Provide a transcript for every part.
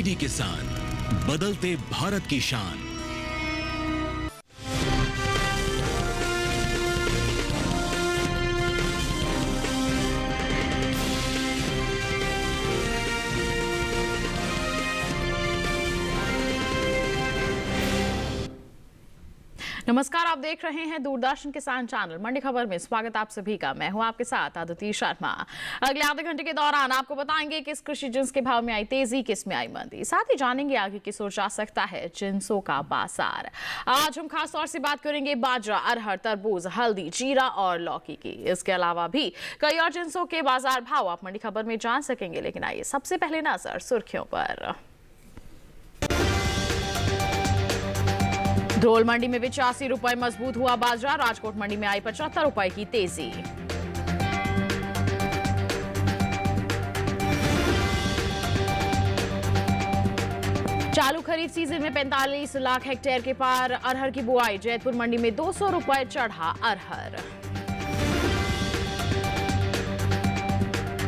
DD किसान, बदलते भारत की शान। नमस्कार, आप देख रहे हैं दूरदर्शन किसान चैनल। मंडी खबर में स्वागत आप सभी का। मैं हूं आपके साथ आदिति शर्मा। अगले आधे घंटे के दौरान आपको बताएंगे किस कृषि जिन्स के भाव में आई तेजी, किस में आई मंदी। साथ ही जानेंगे आगे किस ओर जा सकता है जिन्सों का बाजार। आज हम खास तौर से बात करेंगे बाजरा, अरहर, तरबूज, हल्दी, जीरा और लौकी की। इसके अलावा भी कई और जिन्सों के बाजार भाव आप मंडी खबर में जान सकेंगे। लेकिन आइए सबसे पहले नजर सुर्खियों पर। ढोल मंडी में 85 रुपए मजबूत हुआ बाजरा। राजकोट मंडी में आई 75 रुपए की तेजी। चालू खरीफ सीजन में 45 लाख हेक्टेयर के पार अरहर की बुआई। जैतपुर मंडी में 200 रुपए चढ़ा अरहर।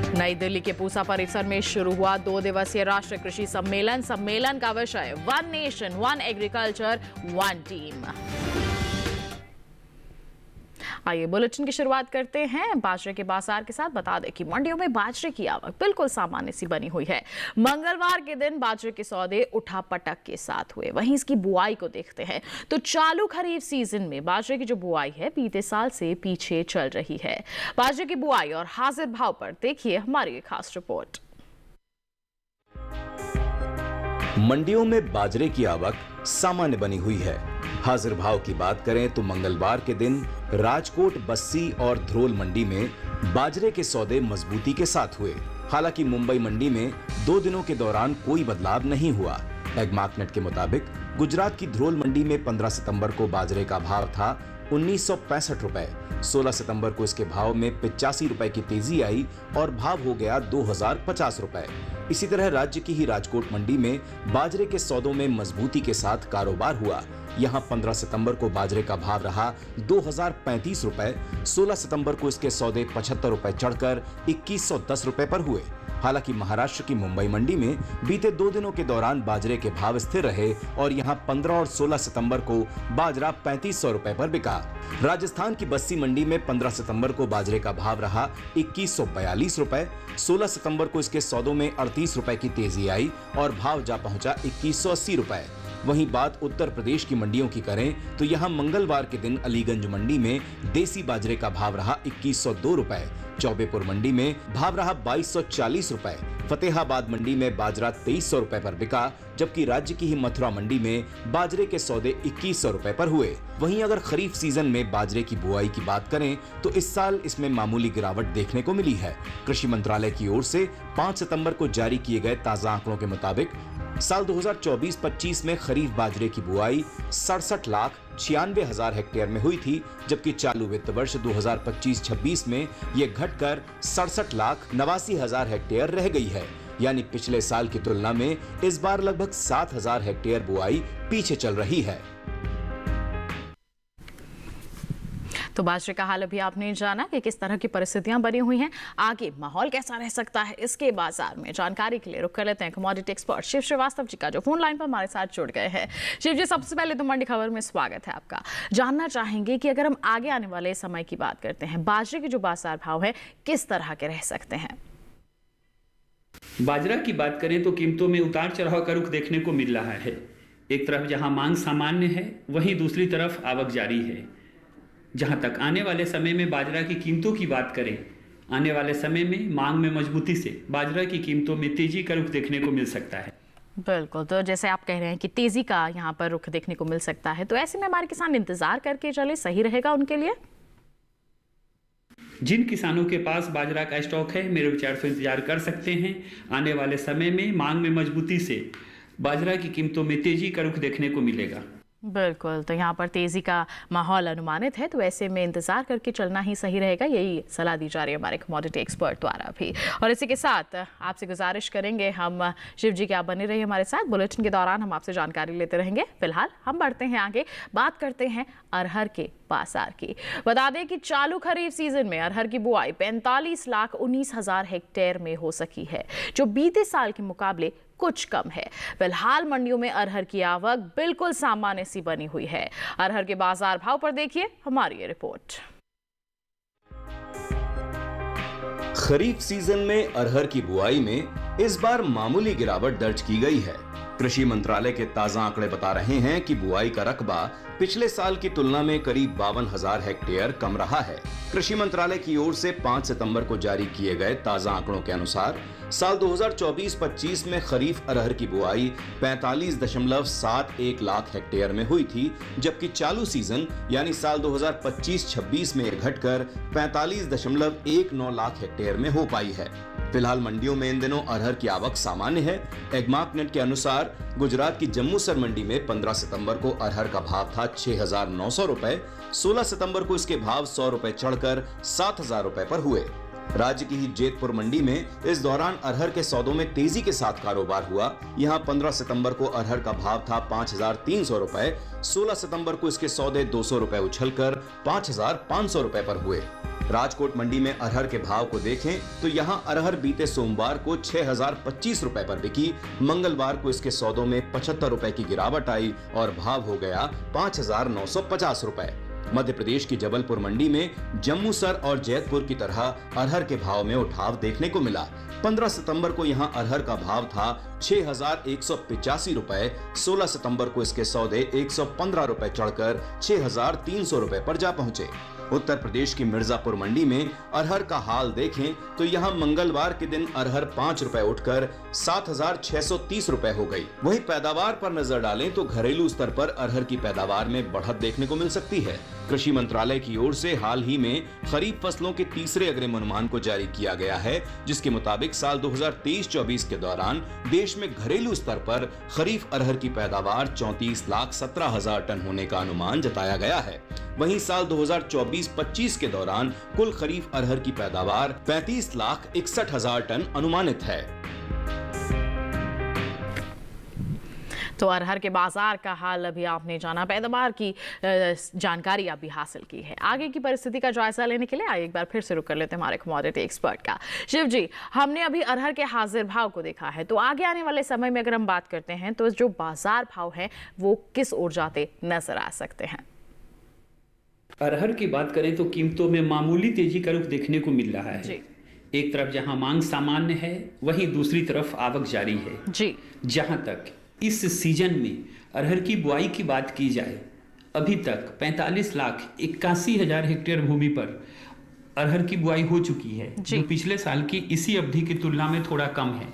नई दिल्ली के पूसा परिसर में शुरू हुआ 2 दिवसीय राष्ट्रीय कृषि सम्मेलन। सम्मेलन का विषय one nation, one agriculture, one team. आइए बुलेटिन की शुरुआत करते हैं बाजरे के बाजार के साथ। बता दें कि मंडियों में बाजरे की आवक बिल्कुल सामान्य सी बनी हुई है। मंगलवार के दिन बाजरे के सौदे उठापटक के साथ हुए। वहीं इसकी बुआई को देखते हैं तो चालू खरीफ सीजन में बाजरे की जो बुआई है बीते साल से पीछे चल रही है। बाजरे की बुआई और हाजिर भाव पर देखिए हमारी खास रिपोर्ट। मंडियों में बाजरे की आवक सामान्य बनी हुई है। हाजिर भाव की बात करें तो मंगलवार के दिन राजकोट, बस्सी और ध्रोल मंडी में बाजरे के सौदे मजबूती के साथ हुए। हालांकि मुंबई मंडी में 2 दिनों के दौरान कोई बदलाव नहीं हुआ। एग्मार्कनेट के मुताबिक गुजरात की ध्रोल मंडी में 15 सितंबर को बाजरे का भाव था 1965 रुपए। 16 सितंबर को इसके भाव में 85 रुपए की तेजी आई और भाव हो गया 2050 रुपए। इसी तरह राज्य की ही राजकोट मंडी में बाजरे के सौदों में मजबूती के साथ कारोबार हुआ। यहां 15 सितंबर को बाजरे का भाव रहा 2035 रुपए। 16 सितंबर को इसके सौदे 75 रुपए चढ़कर 2110 रुपए पर हुए। हालांकि महाराष्ट्र की मुंबई मंडी में बीते 2 दिनों के दौरान बाजरे के भाव स्थिर रहे और यहां 15 और 16 सितंबर को बाजरा 3500 रुपए पर बिका। राजस्थान की बस्सी मंडी में 15 सितंबर को बाजरे का भाव रहा 2142 रुपए। 16 सितंबर को इसके सौदों में 38 रुपए की तेजी आई और भाव जा पहुंचा 2180 रुपए। वहीं बात उत्तर प्रदेश की मंडियों की करें तो यहां मंगलवार के दिन अलीगंज मंडी में देसी बाजरे का भाव रहा 2102 रुपए। चौबेपुर मंडी में भाव रहा 2240 रुपए। फतेहाबाद मंडी में बाजरा 2300 रुपए पर बिका, जबकि राज्य की ही मथुरा मंडी में बाजरे के सौदे 2100 रुपए पर हुए। वहीं अगर खरीफ सीजन में बाजरे की बुआई की बात करें तो इस साल इसमें मामूली गिरावट देखने को मिली है। कृषि मंत्रालय की ओर से 5 सितंबर को जारी किए गए ताजा आंकड़ों के मुताबिक साल 2024-25 में खरीफ बाजरे की बुआई 67,96,000 हेक्टेयर में हुई थी, जबकि चालू वित्त वर्ष 2025-26 में यह घटकर 67,89,000 हेक्टेयर रह गई है। यानी पिछले साल की तुलना में इस बार लगभग 7,000 हेक्टेयर बुआई पीछे चल रही है। तो बाजरे का हाल अभी आपने जाना कि किस तरह की परिस्थितियां बनी हुई हैं। आगे माहौल कैसा रह सकता है इसके बाजार में जानकारी के लिए रुक कर लेते हैं कमोडिटी एक्सपर्ट शिव श्रीवास्तव जी का, जो फोन लाइन पर हमारे साथ जुड़ गए हैं। शिव जी, सबसे पहले तो मंडी खबर में स्वागत है आपका। जानना चाहेंगे कि अगर हम आगे आने वाले समय की बात करते हैं, बाजरे के जो बाजार भाव है किस तरह के रह सकते हैं? बाजरा की बात करें तो कीमतों में उतार चढ़ाव का रुख देखने को मिल रहा है। एक तरफ जहां मांग सामान्य है, वहीं दूसरी तरफ आवक जारी है। जहां तक आने वाले समय में बाजरा की कीमतों की बात करें, आने वाले समय में मांग में मजबूती से बाजरा की कीमतों में तेजी का रुख देखने को मिल सकता है। बिल्कुल, तो जैसे आप कह रहे हैं कि तेजी का यहाँ पर रुख देखने को मिल सकता है, तो ऐसे में हमारे किसान इंतजार करके चले, सही रहेगा उनके लिए? जिन किसानों के पास बाजरा का स्टॉक है, मेरे विचार से इंतजार कर सकते हैं। आने वाले समय में मांग में मजबूती से बाजरा की कीमतों में तेजी का रुख देखने को मिलेगा। बिल्कुल, तो यहाँ पर तेजी का माहौल अनुमानित है, तो ऐसे में इंतजार करके चलना ही सही रहेगा। यही सलाह दी जा रही है हमारे कमोडिटी एक्सपर्ट द्वारा भी। और इसी के साथ आपसे गुजारिश करेंगे हम शिव जी के आप बने रहिए हमारे साथ। बुलेटिन के दौरान हम आपसे जानकारी लेते रहेंगे। फिलहाल हम बढ़ते हैं आगे, बात करते हैं अरहर के बाजार की। बता दें कि चालू खरीफ सीजन में अरहर की बुआई 45,19,000 हेक्टेयर में हो सकी है, जो बीते साल के मुकाबले कुछ कम है। फिलहाल मंडियों में अरहर की आवक बिल्कुल सामान्य सी बनी हुई है। अरहर के बाजार भाव पर देखिए हमारी ये रिपोर्ट। खरीफ सीजन में अरहर की बुआई में इस बार मामूली गिरावट दर्ज की गई है। कृषि मंत्रालय के ताजा आंकड़े बता रहे हैं कि बुआई का रकबा पिछले साल की तुलना में करीब 52,000 हेक्टेयर कम रहा है। कृषि मंत्रालय की ओर से 5 सितंबर को जारी किए गए ताजा आंकड़ों के अनुसार साल 2024-25 में खरीफ अरहर की बुआई 45.71 लाख हेक्टेयर में हुई थी, जबकि चालू सीजन यानी साल 2025-26 में घटकर 45.19 लाख हेक्टेयर में हो पाई है। फिलहाल मंडियों में इन दिनों अरहर की आवक सामान्य है। एग्मार्कनेट के अनुसार गुजरात की जम्मूसर मंडी में 15 सितंबर को अरहर का भाव था 6,900 रुपए। 16 सितंबर को इसके भाव 100 रुपए चढ़कर 7,000 रुपए पर हुए। राज्य की ही जेतपुर मंडी में इस दौरान अरहर के सौदों में तेजी के साथ कारोबार हुआ। यहां 15 सितंबर को अरहर का भाव था 5,300 रुपए। 16 सितंबर को इसके सौदे 200 रुपए उछलकर 5,500 रुपए पर हुए। राजकोट मंडी में अरहर के भाव को देखें तो यहां अरहर बीते सोमवार को 6,025 रुपए पर बिकी। मंगलवार को इसके सौदों में 75 रुपए की गिरावट आई और भाव हो गया 5,950 रुपए। मध्य प्रदेश की जबलपुर मंडी में जम्मूसर और जैतपुर की तरह अरहर के भाव में उठाव देखने को मिला। 15 सितंबर को यहां अरहर का भाव था 6,185 रुपए। 16 सितंबर को इसके सौदे 115 रुपए चढ़कर 6,300 रुपए पर जा पहुंचे। उत्तर प्रदेश की मिर्जापुर मंडी में अरहर का हाल देखें तो यहां मंगलवार के दिन अरहर 5 रुपए उठकर 7,630 रुपए हो गई। वहीं पैदावार पर नजर डालें तो घरेलू स्तर पर अरहर की पैदावार में बढ़त देखने को मिल सकती है। कृषि मंत्रालय की ओर से हाल ही में खरीफ फसलों के तीसरे अग्रिम अनुमान को जारी किया गया है, जिसके मुताबिक साल 2023-24 के दौरान देश में घरेलू स्तर पर खरीफ अरहर की पैदावार 34,17,000 टन होने का अनुमान जताया गया है। वहीं साल 2024-25 के दौरान कुल खरीफ अरहर की पैदावार 35,61,000 टन अनुमानित है। तो अरहर के बाजार का हाल अभी आपने जाना, पैदावार की जानकारी अभी हासिल की है। आगे की परिस्थिति का जायजा लेने के लिए आइए एक बार फिर से रुक कर लेते हैं हमारे कमोडिटी एक्सपर्ट का। शिव जी, हमने अभी अरहर के हाजिर भाव को देखा है, तो आगे आने वाले समय में अगर हम बात करते हैं तो जो बाजार भाव है वो किस ओर जाते नजर आ सकते हैं? अरहर की बात करें तो कीमतों में मामूली तेजी का रुख देखने को मिल रहा है। एक तरफ जहां मांग सामान्य है, वहीं दूसरी तरफ आवक जारी है जी। जहां तक इस सीजन में अरहर की बुआई की बात की जाए, अभी तक 45,81,000 हेक्टेयर भूमि पर अरहर की बुआई हो चुकी है, जो पिछले साल की इसी अवधि की तुलना में थोड़ा कम है।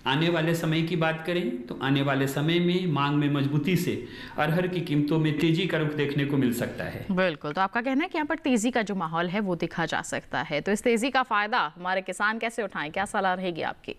आने वाले समय की बात करें तो आने वाले समय में मांग में मजबूती से अरहर की कीमतों में तेजी का रुख देखने को मिल सकता है। बिल्कुल, तो आपका कहना है कि यहाँ पर तेजी का जो माहौल है वो देखा जा सकता है, तो इस तेजी का फायदा हमारे किसान कैसे उठाएं, क्या सलाह रहेगी आपकी?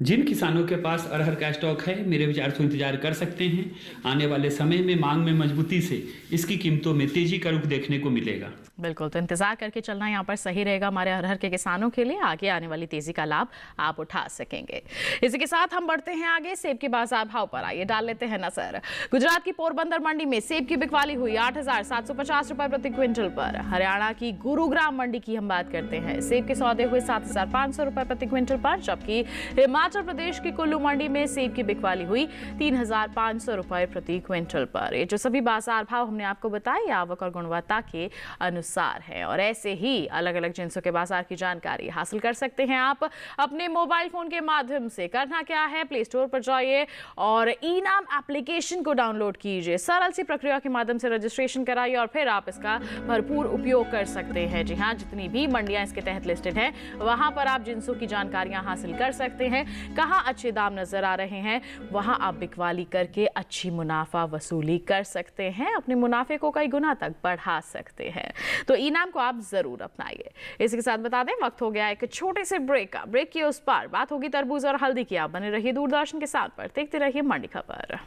जिन किसानों के पास अरहर का स्टॉक है, मेरे विचार से इंतजार कर सकते हैं। आने वाले समय में मांग में मजबूती से इसकी कीमतों में तेजी का रुख देखने को मिलेगा। बिल्कुल, तो इंतजार करके चलना यहाँ पर सही रहेगा हमारे अरहर के किसानों के लिए। आगे आने वाली तेजी का लाभ आप उठा सकेंगे। इसी के साथ हम बढ़ते हैं आगे सेब के बाजार भाव पर। आइए डाल लेते हैं नजर। गुजरात की पोरबंदर मंडी में सेब की बिकवाली हुई 8,750 रुपए प्रति क्विंटल पर। हरियाणा की गुरुग्राम मंडी की हम बात करते हैं, सेब के सौदे हुए 7,500 रुपए प्रति क्विंटल पर, जबकि हिमाचल प्रदेश की कुल्लू मंडी में सेब की बिकवाली हुई 3,500 रुपए प्रति क्विंटल पर। ये जो सभी बाजार भाव हमने आपको बताए, आवक और गुणवत्ता के अनुसार है, और ऐसे ही अलग अलग जिन्सों के बाजार की जानकारी हासिल कर सकते हैं आप अपने मोबाइल फोन के माध्यम से। करना क्या है, प्ले स्टोर पर जाइए और ई-नाम एप्लीकेशन को डाउनलोड कीजिए। सरल सी प्रक्रिया के माध्यम से रजिस्ट्रेशन कराइए और फिर आप इसका भरपूर उपयोग कर सकते हैं। जी हाँ, जितनी भी मंडियां इसके तहत लिस्टेड हैं, वहां पर आप जिन्सों की जानकारियां हासिल कर सकते हैं। कहां अच्छे दाम नजर आ रहे हैं, वहां आप बिकवाली करके अच्छी मुनाफा वसूली कर सकते हैं, अपने मुनाफे को कई गुना तक बढ़ा सकते हैं। तो ई-नाम को आप जरूर अपनाइए। इसी के साथ बता दें, वक्त हो गया एक छोटे से ब्रेक का। ब्रेक के उस पार बात होगी तरबूज और हल्दी की। आप बने रहिए दूरदर्शन के साथ पर, देखते रहिए मंडी खबर।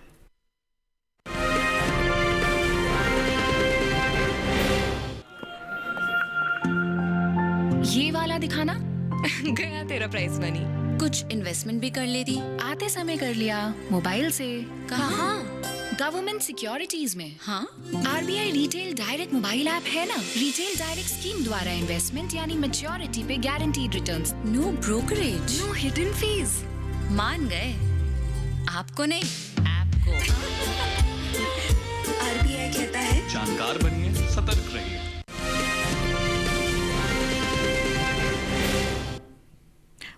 ये वाला दिखाना गया तेरा प्राइस मनी। कुछ इन्वेस्टमेंट भी कर लेती, आते समय कर लिया मोबाइल से। कहाँ? गवर्नमेंट सिक्योरिटीज में। हाँ, RBI retail direct mobile app है ना। रिटेल डायरेक्ट स्कीम द्वारा इन्वेस्टमेंट यानी मैच्योरिटी पे guaranteed returns, no brokerage, no hidden fees. मान गए? आपको नहीं, ऐप को। RBI कहता है जानकार बनिए, सतर्क रहिए।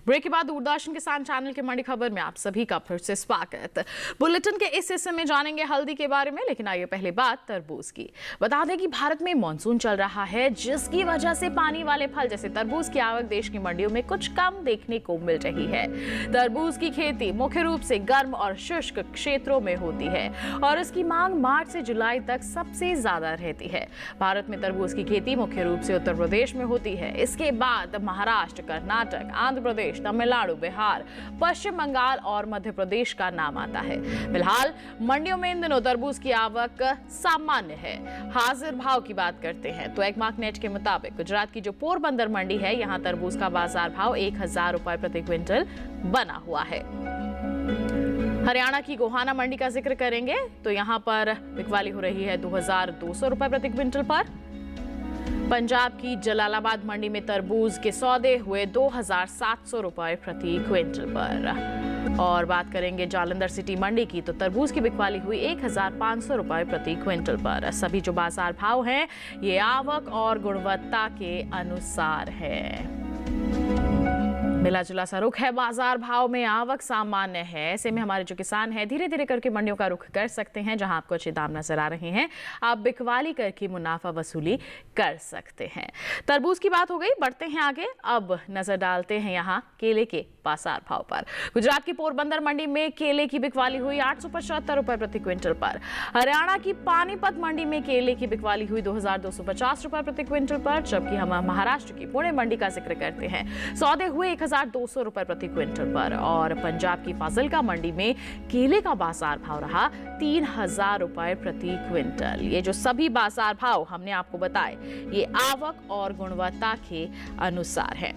ब्रेक के बाद दूरदर्शन किसान चैनल के मंडी खबर में आप सभी का फिर से स्वागत। बुलेटिन के इस हिस्से में जानेंगे हल्दी के बारे में, लेकिन आइए पहले बात तरबूज की। बता दें कि भारत में मॉनसून चल रहा है, जिसकी वजह से पानी वाले फल जैसे तरबूज की आवक देश की मंडियों में कुछ कम देखने को मिल रही है। तरबूज की खेती मुख्य रूप से गर्म और शुष्क क्षेत्रों में होती है और इसकी मांग मार्च से जुलाई तक सबसे ज्यादा रहती है। भारत में तरबूज की खेती मुख्य रूप से उत्तर प्रदेश में होती है। इसके बाद महाराष्ट्र, कर्नाटक, आंध्र प्रदेश, तमिलनाडु, बिहार, पश्चिम बंगाल और मध्य प्रदेश का नाम आता है। फिलहाल मंडियों में इन दिनों तरबूज की आवक सामान्य है। हाजिर भाव की बात करते हैं तो एकमार्क नेट के मुताबिक गुजरात की जो पोरबंदर मंडी है, यहाँ तरबूज का बाजार भाव 1000 रुपए प्रति क्विंटल बना हुआ है। हरियाणा की गोहाना मंडी का जिक्र करेंगे तो यहाँ पर बिकवाली हो रही है 2200 रुपए प्रति क्विंटल पर। पंजाब की जलालाबाद मंडी में तरबूज के सौदे हुए 2700 रुपए प्रति क्विंटल पर। और बात करेंगे जालंधर सिटी मंडी की तो तरबूज की बिकवाली हुई 1500 रुपए प्रति क्विंटल पर। सभी जो बाजार भाव हैं ये आवक और गुणवत्ता के अनुसार है। मिला जुला सा रुख है बाजार भाव में, आवक सामान्य है। ऐसे में हमारे जो किसान हैं धीरे धीरे करके मंडियों का रुख कर सकते हैं। जहां आपको अच्छे दाम नजर आ रहे हैं, आप बिकवाली करके मुनाफा वसूली कर सकते हैं। तरबूज की बात हो गई, बढ़ते हैं आगे। अब नजर डालते हैं यहाँ केले के बाजार भाव पर। गुजरात की पोरबंदर मंडी में केले की बिकवाली हुई 875 रुपए प्रति क्विंटल पर। हरियाणा की पानीपत मंडी में केले की बिकवाली हुई 2250 रुपए प्रति क्विंटल पर। जबकि हम महाराष्ट्र की पुणे मंडी का जिक्र करते हैं, सौदे हुए 1200 रुपए प्रति क्विंटल पर। और पंजाब की फाजिल्का मंडी में केले का बाजार भाव रहा 3000 रुपए प्रति क्विंटल। ये जो सभी बाजार भाव हमने आपको बताए, ये आवक और गुणवत्ता के अनुसार है।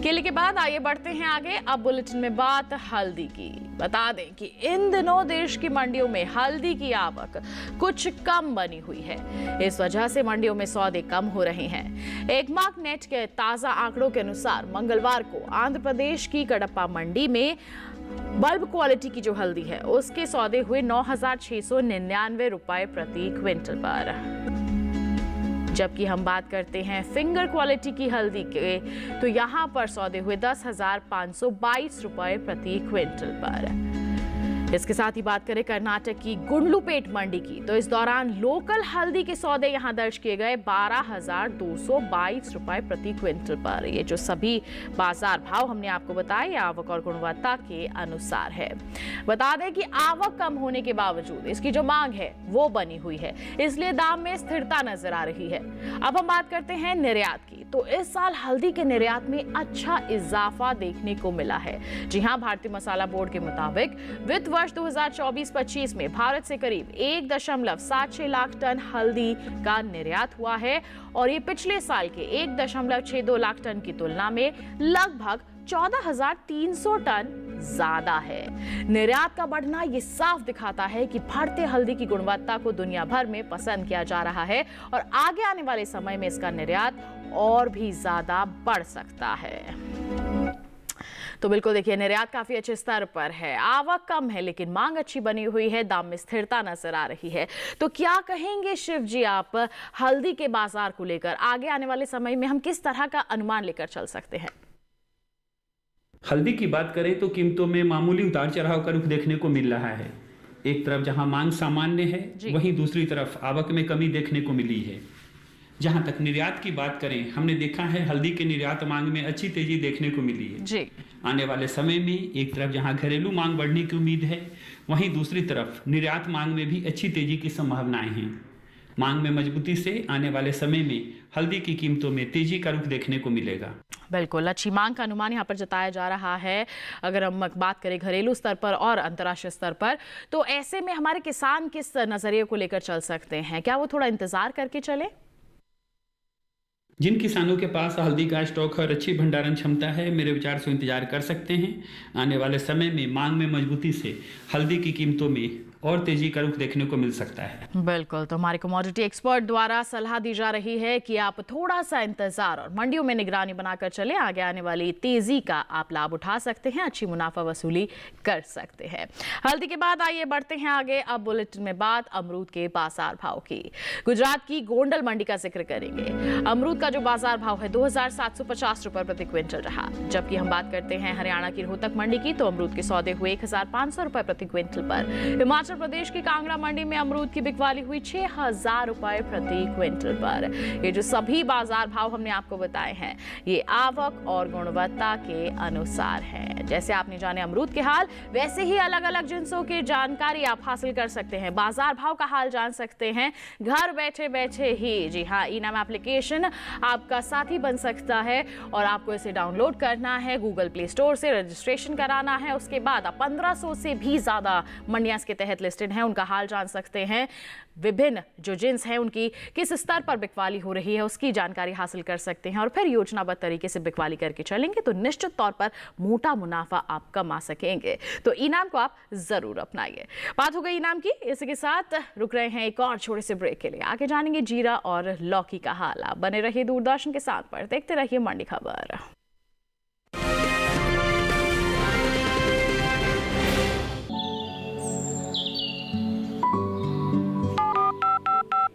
केले के बाद आइए बढ़ते हैं आगे। अब बुलेटिन में बात हल्दी की। बता दें कि इन दिनों देश की मंडियों में हल्दी की आवक कुछ कम बनी हुई है। इस वजह से मंडियों में सौदे कम हो रहे हैं। एकमार्क नेट के ताजा आंकड़ों के अनुसार मंगलवार को आंध्र प्रदेश की कडप्पा मंडी में बल्ब क्वालिटी की जो हल्दी है उसके सौदे हुए 9699 रुपए प्रति क्विंटल पर। जबकि हम बात करते हैं फिंगर क्वालिटी की हल्दी के तो यहां पर सौदे हुए 10,522 रुपए प्रति क्विंटल पर। इसके साथ ही बात करें कर्नाटक की गुंडलुपेट मंडी की तो इस दौरान लोकल हल्दी के सौदे यहां दर्ज किए गए 12,222 रुपए प्रति क्विंटल पर। ये जो सभी बाजार भाव हमने आपको बताए, आवक और गुणवत्ता के अनुसार है। बता दें कि आवक कम होने के बावजूद इसकी जो मांग है वो बनी हुई है, इसलिए दाम में स्थिरता नजर आ रही है। अब हम बात करते हैं निर्यात की तो इस साल हल्दी के निर्यात में अच्छा इजाफा देखने को मिला है। जी हां, भारतीय मसाला बोर्ड के मुताबिक वित्त वर्ष 2024-25 में भारत से करीब 1.76 लाख टन हल्दी का निर्यात हुआ है और ये पिछले साल के 1.62 लाख टन की तुलना में लगभग 14,300 टन ज्यादा है। निर्यात का बढ़ना ये साफ दिखाता है कि भारतीय हल्दी की गुणवत्ता को दुनिया भर में पसंद किया जा रहा है और आगे आने वाले समय में इसका निर्यात और भी ज्यादा बढ़ सकता है। तो बिल्कुल देखिए, निर्यात काफी अच्छे स्तर पर है, आवक कम है लेकिन मांग अच्छी बनी हुई है, दाम में स्थिरता नजर आ रही है। तो क्या कहेंगे शिव जी आप हल्दी के बाजार को लेकर? आगे आने वाले समय में हम किस तरह का अनुमान लेकर चल सकते हैं? हल्दी की बात करें तो कीमतों में मामूली उतार चढ़ाव का रुख देखने को मिल रहा है। एक तरफ जहां मांग सामान्य है, वहीं दूसरी तरफ आवक में कमी देखने को मिली है। जहां तक निर्यात की बात करें, हमने देखा है हल्दी के निर्यात मांग में अच्छी तेजी देखने को मिली है जी। आने वाले समय में एक तरफ जहां घरेलू मांग बढ़ने की उम्मीद है, वहीं दूसरी तरफ निर्यात मांग में भी अच्छी तेजी की संभावनाएं हैं। मांग में मजबूती से आने वाले समय में हल्दी की कीमतों में तेजी का रुख देखने को मिलेगा। बिल्कुल, अच्छी मांग का अनुमान यहाँ पर जताया जा रहा है। अगर हम बात करें घरेलू स्तर पर और अंतर्राष्ट्रीय स्तर पर, तो ऐसे में हमारे किसान किस नजरिए को लेकर चल सकते हैं? क्या वो थोड़ा इंतजार करके चले? जिन किसानों के पास हल्दी का स्टॉक और अच्छी भंडारण क्षमता है, मेरे विचार से इंतजार कर सकते हैं। आने वाले समय में मांग में मजबूती से हल्दी की कीमतों में और तेजी का रुख देखने को मिल सकता है। बिल्कुल, तो हमारे कमोडिटी एक्सपर्ट द्वारा सलाह दी जा रही है कि आप थोड़ा सा इंतजार और मंडियों में निगरानी बनाकर चले। आगे आने वाली तेजी का आप लाभ उठा सकते हैं, अच्छी मुनाफा वसूली कर सकते हैं। हल्दी के बाद आइए बढ़ते हैं आगे। अब बुलेटिन में बात अमरूद के बाजार भाव की। गुजरात की गोंडल मंडी का जिक्र करेंगे। अमरूद का जो बाजार भाव है 2750 रुपए प्रति क्विंटल रहा। जबकि हम बात करते हैं हरियाणा की रोहतक मंडी की, तो अमरूद के सौदे हुए 1500 रुपए प्रति क्विंटल पर। हिमाचल प्रदेश की कांगड़ा मंडी में अमरूद की बिकवाली हुई 6000 रुपए प्रति क्विंटल पर। ये जो सभी बाजार भाव हमने आपको बताए हैं, ये आवक और गुणवत्ता के अनुसार है। जैसे आपने जाने अमरूद के हाल, वैसे ही अलग अलग जिन्सों की जानकारी आप हासिल कर सकते हैं, बाजार भाव का हाल जान सकते हैं घर बैठे बैठे ही। जी हाँ, इनाम एप्लीकेशन आपका साथी बन सकता है और आपको इसे डाउनलोड करना है, गूगल प्ले स्टोर से रजिस्ट्रेशन कराना है। उसके बाद आप 1500 से भी ज्यादा मंडियां के तहत लिस्टेड हैं, उनका हाल जान सकते हैं। विभिन्न जो जिन्स हैं उनकी किस स्तर पर बिकवाली हो रही है उसकी जानकारी हासिल कर सकते हैं और फिर योजनाबद्ध तरीके से बिकवाली करके चलेंगे तो निश्चित तौर पर मोटा मुनाफा आप कमा सकेंगे। तो इनाम को आप जरूर अपनाइए। बात हो गई इनाम की, इसी के साथ रुक रहे हैं एक और छोटे से ब्रेक के लिए। आगे जानेंगे जीरा और लौकी का हाल। आप बने रहिए दूरदर्शन के साथ पर, देखते रहिए मंडी खबर।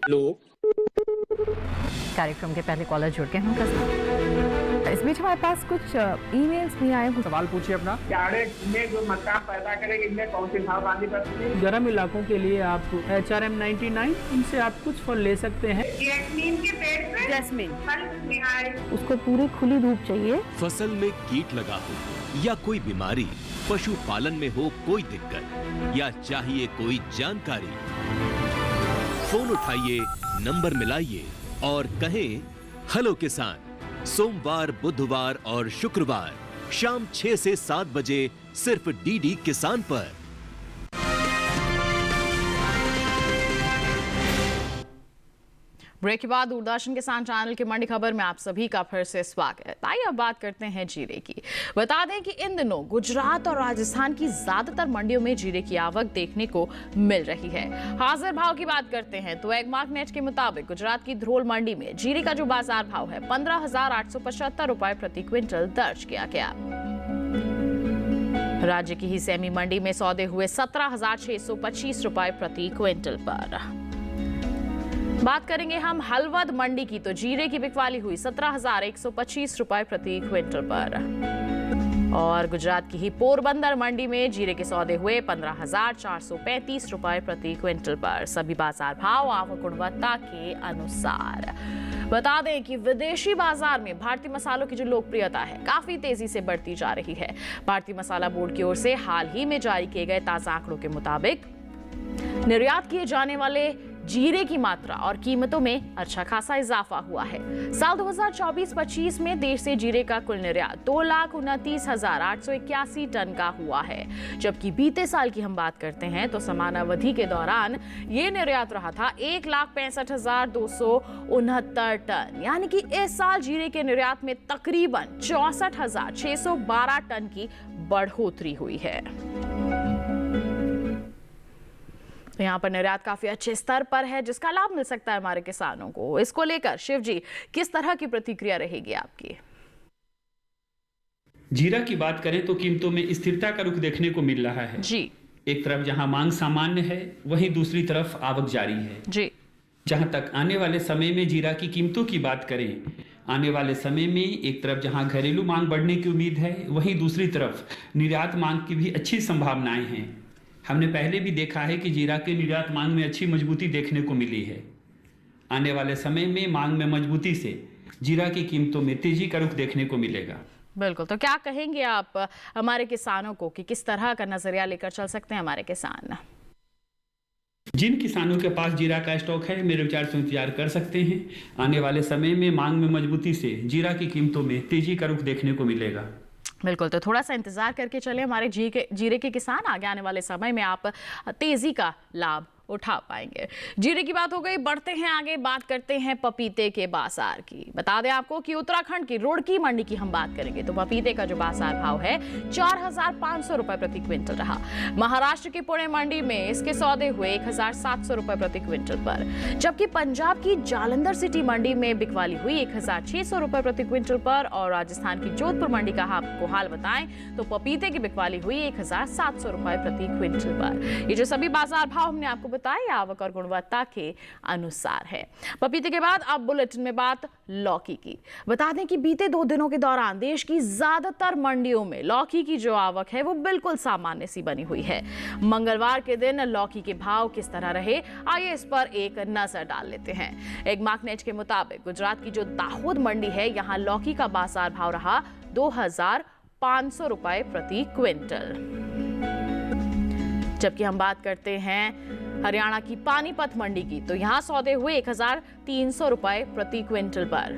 हेलो, कार्यक्रम के पहले कॉलर जुड़ गए हैं उनका साथ। इस बीच हमारे पास कुछ ईमेल्स भी आए हैं। सवाल पूछिए अपना। में जो मकान पैदा करेंगे इनमें कौन सी सावधानी बरतनी है? गर्म इलाकों के लिए आप HRM 99 इनसे आप कुछ फल ले सकते हैं। जैस्मीन के पेड़ पे जैस्मिन, फल निहार उसको पूरी खुली धूप चाहिए। फसल में कीट लगा हो या कोई बीमारी, पशुपालन में हो कोई दिक्कत या चाहिए कोई जानकारी, फोन उठाइए, नंबर मिलाइए और कहें हेलो किसान। सोमवार, बुधवार और शुक्रवार शाम 6 से 7 बजे सिर्फ DD किसान पर। ब्रेक के बाद दूरदर्शन किसान चैनल की मंडी खबर में आप सभी का फिर से स्वागत। आइए अब बात करते हैं जीरे की। बता दें कि इन दिनों गुजरात और राजस्थान की ज्यादातर मंडियों में जीरे की आवक देखने को मिल रही है। हाजिर भाव की बात करते हैं तो एगमार्क नेट के मुताबिक गुजरात की ध्रोल मंडी में जीरे का जो बाजार भाव है 15,875 रुपए प्रति क्विंटल दर्ज किया गया। राज्य की ही सेमी मंडी में सौदे हुए 17,625 रुपए प्रति क्विंटल पर। बात करेंगे हम हलवद मंडी की, तो जीरे की बिकवाली हुई 17,125 रुपए प्रति क्विंटल पर। और गुजरात की ही पोरबंदर मंडी में जीरे के सौदे हुए 15,435 रुपए प्रति क्विंटल पर। सभी बाजार भाव आवक गुणवत्ता के अनुसार। बता दें कि विदेशी बाजार में भारतीय मसालों की जो लोकप्रियता है काफी तेजी से बढ़ती जा रही है। भारतीय मसाला बोर्ड की ओर से हाल ही में जारी किए गए ताजा आंकड़ों के मुताबिक निर्यात किए जाने वाले जीरे की मात्रा और कीमतों में अच्छा खासा इजाफा हुआ है। साल 2024-25 में देश से जीरे का कुल निर्यात 2,29,881 टन का हुआ है। जबकि बीते साल की हम बात करते हैं तो समान अवधि के दौरान ये निर्यात रहा था 1,65,269 टन। यानी कि इस साल जीरे के निर्यात में तकरीबन 64,612 टन की बढ़ोतरी हुई है। तो यहाँ पर निर्यात काफी अच्छे स्तर पर है जिसका लाभ मिल सकता है हमारे किसानों को। इसको लेकर शिव जी किस तरह की प्रतिक्रिया रहेगी आपकी? जीरा की बात करें तो कीमतों में स्थिरता का रुख देखने को मिल रहा है जी। एक तरफ जहां मांग सामान्य है वहीं दूसरी तरफ आवक जारी है जी। जहां तक आने वाले समय में जीरा की कीमतों की बात करें, आने वाले समय में एक तरफ जहां घरेलू मांग बढ़ने की उम्मीद है वहीं दूसरी तरफ निर्यात मांग की भी अच्छी संभावनाएं हैं। हमने पहले भी देखा है कि जीरा के निर्यात मांग में अच्छी मजबूती देखने को मिली है। आने वाले समय में मांग में मजबूती से जीरा की कीमतों में तेजी का रुख देखने को मिलेगा। बिल्कुल, तो क्या कहेंगे आप हमारे किसानों को कि किस तरह का नजरिया लेकर चल सकते हैं हमारे किसान? जिन किसानों के पास जीरा का स्टॉक है मेरे विचार से इंतजार कर सकते हैं। आने वाले समय में मांग में मजबूती से जीरा की कीमतों में तेजी का रुख देखने को मिलेगा। बिल्कुल, तो थोड़ा सा इंतजार करके चले हमारे जीरे के किसान। आगे आने वाले समय में आप तेजी का लाभ उठा पाएंगे। जीरे की बात हो गई, बढ़ते हैं आगे, बात करते हैं पपीते के बाजार की। बता दें आपको कि उत्तराखंड की रुड़की मंडी की हम बात करेंगे तो पपीते का जो बाजार भाव है 4,500 रुपए प्रति क्विंटल रहा। महाराष्ट्र की पुणे मंडी में इसके सौदे हुए 1,700 रुपए प्रति क्विंटल पर, जबकि पंजाब की जालंधर सिटी मंडी में बिकवाली हुई 1,600 रुपए प्रति क्विंटल पर, और राजस्थान की जोधपुर मंडी का आपको हाल बताएं तो पपीते की बिकवाली हुई 1,700 रुपए प्रति क्विंटल पर। ये जो सभी बाजार भाव हमने आपको बताए आवक और गुणवत्ता के अनुसार है। पपीते के बाद अब बुलेटिन में बात लौकी की। बता दें कि बीते 2 दिनों के दौरान देश की ज्यादातर मंडियों में लौकी की जो आवक है वो बिल्कुल सामान्य सी बनी हुई है। मंगलवार के दिन लौकी के भाव किस तरह रहे, आइए इस पर एक नजर डाल लेते हैं। एक मार्कनेट के मुताबिक गुजरात की जो दाहोद मंडी है, यहां लौकी का बाजार भाव रहा 2,500 रुपए प्रति क्विंटल। जबकि हम बात करते हैं हरियाणा की पानीपत मंडी की, तो यहां सौदे हुए 1,300 रुपए प्रति क्विंटल पर।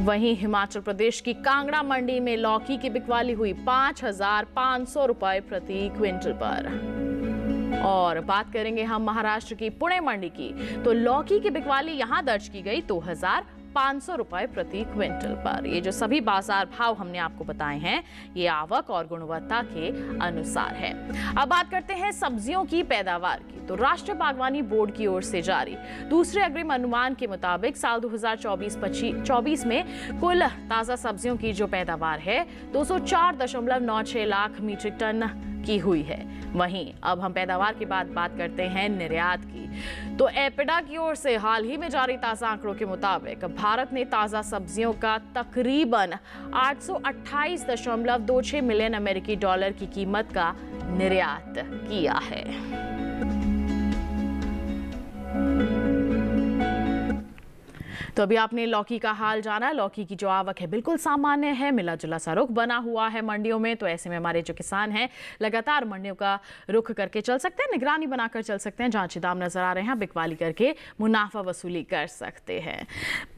वहीं हिमाचल प्रदेश की कांगड़ा मंडी में लौकी की बिकवाली हुई 5,500 रुपए प्रति क्विंटल पर। और बात करेंगे हम महाराष्ट्र की पुणे मंडी की, तो लौकी की बिकवाली यहां दर्ज की गई 2,500 रुपए प्रति क्विंटल पर। ये जो सभी बाजार भाव हमने आपको बताए हैं ये आवक और गुणवत्ता के अनुसार है। अब बात करते हैं सब्जियों की पैदावार की, तो राष्ट्रीय बागवानी बोर्ड की ओर से जारी दूसरे अग्रिम अनुमान के मुताबिक साल 2024-25 में कुल ताजा सब्जियों की जो पैदावार है 204.96 लाख मीट्रिक टन की हुई है। वहीं अब हम पैदावार के बाद बात करते हैं निर्यात की, तो एपिडा की ओर से हाल ही में जारी ताजा आंकड़ों के मुताबिक भारत ने ताजा सब्जियों का तकरीबन 828.26 मिलियन अमेरिकी डॉलर की कीमत का निर्यात किया है। तो अभी आपने लौकी का हाल जाना। लौकी की जो आवक है बिल्कुल सामान्य है, मिला जुला सा रुख बना हुआ है मंडियों में। तो ऐसे में हमारे जो किसान हैं लगातार मंडियों का रुख करके चल सकते हैं, निगरानी बनाकर चल सकते हैं। जांची दाम नजर आ रहे हैं, बिकवाली करके मुनाफा वसूली कर सकते हैं।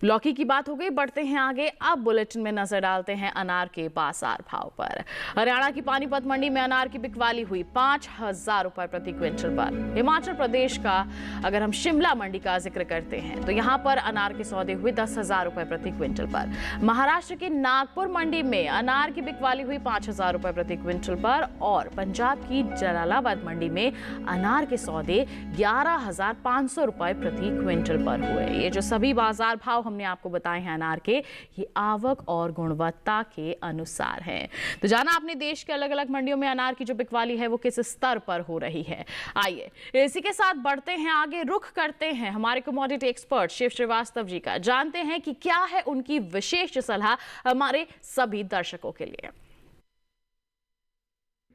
लौकी की बात हो गई, बढ़ते हैं आगे। अब बुलेटिन में नजर डालते हैं अनार के बाजार भाव पर। हरियाणा की पानीपत मंडी में अनार की बिकवाली हुई 5,000 रुपए प्रति क्विंटल पर। हिमाचल प्रदेश का अगर हम शिमला मंडी का जिक्र करते हैं तो यहाँ पर अनार के सौदे हुए 10,000 रुपए प्रति क्विंटल पर। महाराष्ट्र की नागपुर मंडी में अनार की बिकवाली हुई 5,000 रुपए प्रति क्विंटल पर, और पंजाब की जलालाबाद मंडी में अनार के सौदे 11,500 रुपए प्रति क्विंटल पर हुए। ये जो सभी बाजार भाव हमने आपको बताए हैं अनार के, ये आवक और गुणवत्ता के अनुसार हैं। तो जाना आपने देश के अलग अलग मंडियों में अनार की जो बिकवाली है वो किस स्तर पर हो रही है। आइए इसी के साथ बढ़ते हैं आगे, रुख करते हैं हमारे कमोडिटी एक्सपर्ट शिव श्रीवास्तव जी का, जानते हैं कि क्या है उनकी विशेष सलाह हमारे सभी दर्शकों के लिए।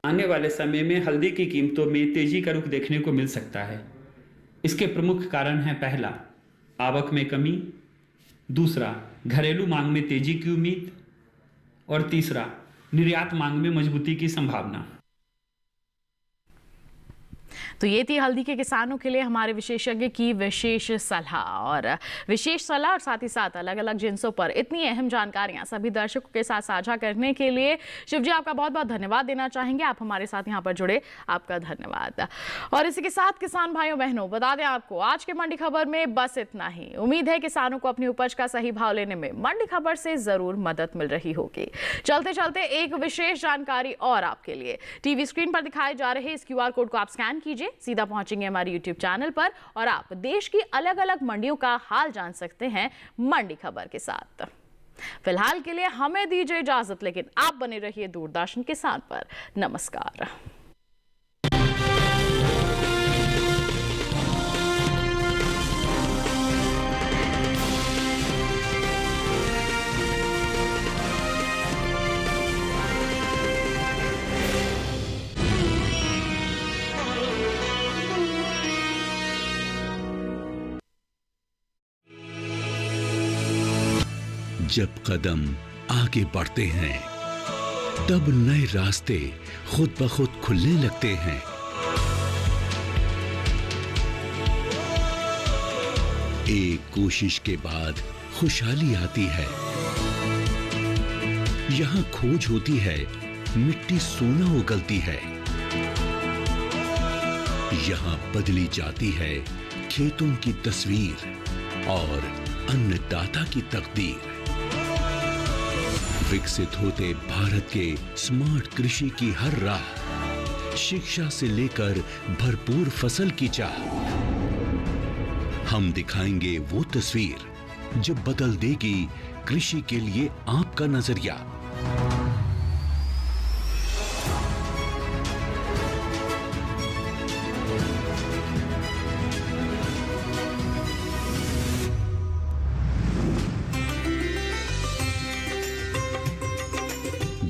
आने वाले समय में हल्दी की कीमतों में तेजी का रुख देखने को मिल सकता है। इसके प्रमुख कारण हैं, पहला आवक में कमी, दूसरा घरेलू मांग में तेजी की उम्मीद, और तीसरा निर्यात मांग में मजबूती की संभावना। तो ये थी हल्दी के किसानों के लिए हमारे विशेषज्ञ की विशेष सलाह, और विशेष सलाह और साथ ही साथ अलग अलग जिन्सों पर इतनी अहम जानकारियां सभी दर्शकों के साथ साझा करने के लिए शिव जी आपका बहुत बहुत धन्यवाद देना चाहेंगे। आप हमारे साथ यहाँ पर जुड़े, आपका धन्यवाद। और इसी के साथ किसान भाइयों बहनों बता दें आपको आज के मंडी खबर में बस इतना ही। उम्मीद है किसानों को अपनी उपज का सही भाव लेने में मंडी खबर से जरूर मदद मिल रही होगी। चलते चलते एक विशेष जानकारी और आपके लिए, टीवी स्क्रीन पर दिखाए जा रहे इस QR कोड को आप स्कैन कीजिए, सीधा पहुंचेंगे हमारे YouTube चैनल पर और आप देश की अलग अलग मंडियों का हाल जान सकते हैं मंडी खबर के साथ। फिलहाल के लिए हमें दीजिए इजाजत, लेकिन आप बने रहिए दूरदर्शन किसान पर। नमस्कार। जब कदम आगे बढ़ते हैं तब नए रास्ते खुद ब खुद खुलने लगते हैं। एक कोशिश के बाद खुशहाली आती है। यहाँ खोज होती है, मिट्टी सोना उगलती है। यहाँ बदली जाती है खेतों की तस्वीर और अन्नदाता की तकदीर। विकसित होते भारत के स्मार्ट कृषि की हर राह, शिक्षा से लेकर भरपूर फसल की चाह। हम दिखाएंगे वो तस्वीर जो बदल देगी कृषि के लिए आपका नजरिया।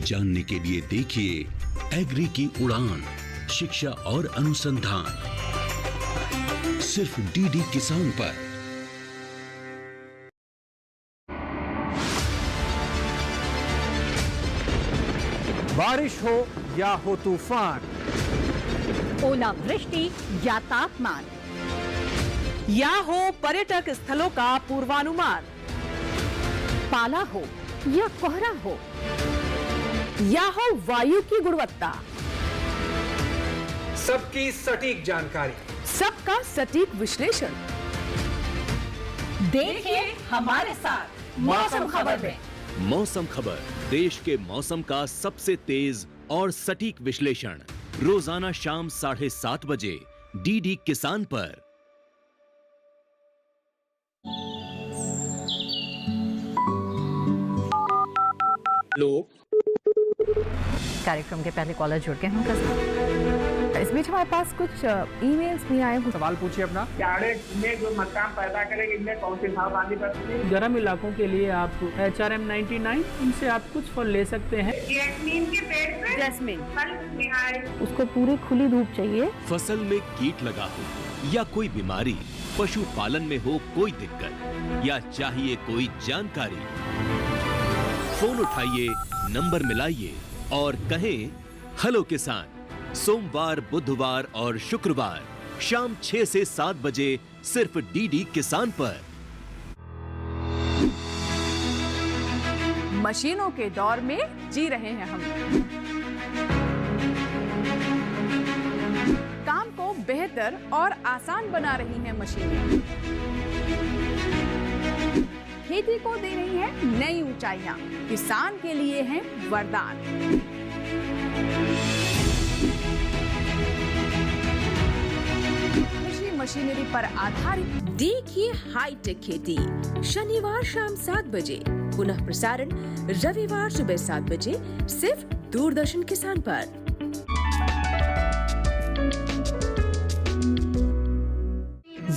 जानने के लिए देखिए एग्री की उड़ान, शिक्षा और अनुसंधान, सिर्फ डीडी किसान पर। बारिश हो या हो तूफान, ओलावृष्टि या तापमान, या हो पर्यटक स्थलों का पूर्वानुमान, पाला हो या कोहरा हो, या हो वायु की गुणवत्ता, सबकी सटीक जानकारी, सबका सटीक विश्लेषण। देखिए हमारे साथ मौसम खबर में। मौसम खबर, देश के मौसम का सबसे तेज और सटीक विश्लेषण, रोजाना शाम 7:30 बजे डीडी किसान पर। लोग कार्यक्रम के पहले कॉलर जुड़ गए हैं उनका साथ। इस बीच हमारे पास कुछ ईमेल्स भी आए हैं। सवाल पूछिए अपना। चारे में जो मकान पैदा करेंगे इनमें कौन सी सावधानी बरतनी है? गर्म इलाकों के लिए आप HRM 99 इनसे आप कुछ फल ले सकते हैं। जैस्मीन के पेड़ पे जैस्मिन, फल निहार उसको पूरी खुली धूप चाहिए। फसल में कीट लगा हो या कोई बीमारी, पशुपालन में हो कोई दिक्कत या चाहिए कोई जानकारी, फोन उठाइए, नंबर मिलाइए और कहें हेलो किसान। सोमवार, बुधवार और शुक्रवार शाम 6 से 7 बजे सिर्फ डीडी किसान पर। मशीनों के दौर में जी रहे हैं हम। काम को बेहतर और आसान बना रही हैं मशीनें। खेती को दे रही है नई ऊंचाइयां, किसान के लिए है वरदान। कृषि मशीनरी पर आधारित देखिए हाईटेक खेती, शनिवार शाम 7 बजे, पुनः प्रसारण रविवार सुबह 7 बजे, सिर्फ दूरदर्शन किसान पर।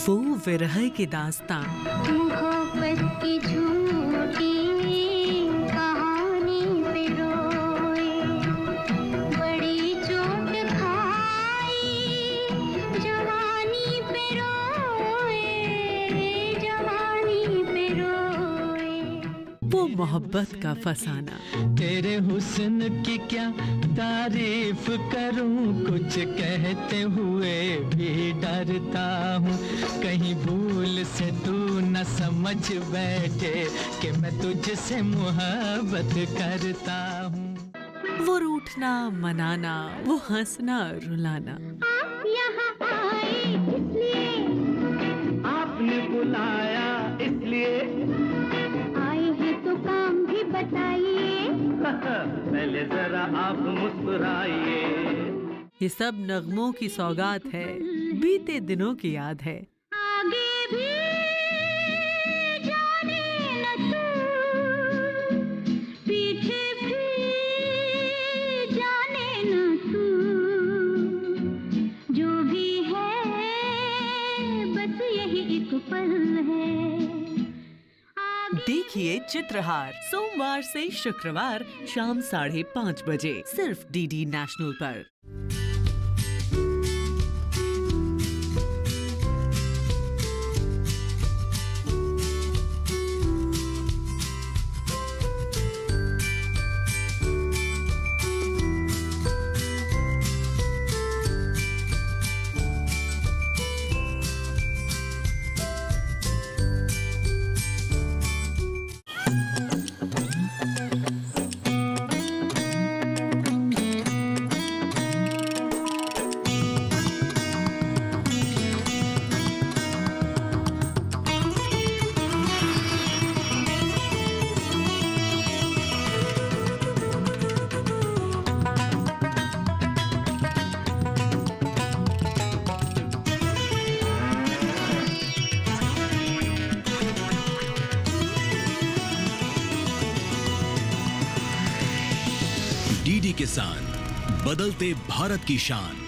वो विरह की दास्तां, मोहब्बत की झूठी कहानी पे रोए, बड़ी चोट खाई जवानी पे रोए, जवानी पे रोए। वो मोहब्बत का फसाना, तेरे हुस्न की क्या तारीफ करूं, कुछ कहते हुए भी डरता हूँ, कहीं भूल से तू न समझ बैठे कि मैं तुझसे मोहब्बत करता हूँ। वो रूठना मनाना, वो हंसना रुलाना, आप यहाँ आए इसलिए, आपने बुलाया इसलिए, आए हैं तो काम भी बताइए। पहले जरा आप मुस्कुराइए। ये सब नगमों की सौगात है, बीते दिनों की याद है। आगे भी जाने न तू, पीछे भी जाने न तू, जो भी है बस यही एक पल है। देखिए चित्रहार, सोमवार से शुक्रवार शाम 5:30 बजे, सिर्फ डीडी नेशनल पर। डीडी किसान, बदलते भारत की शान।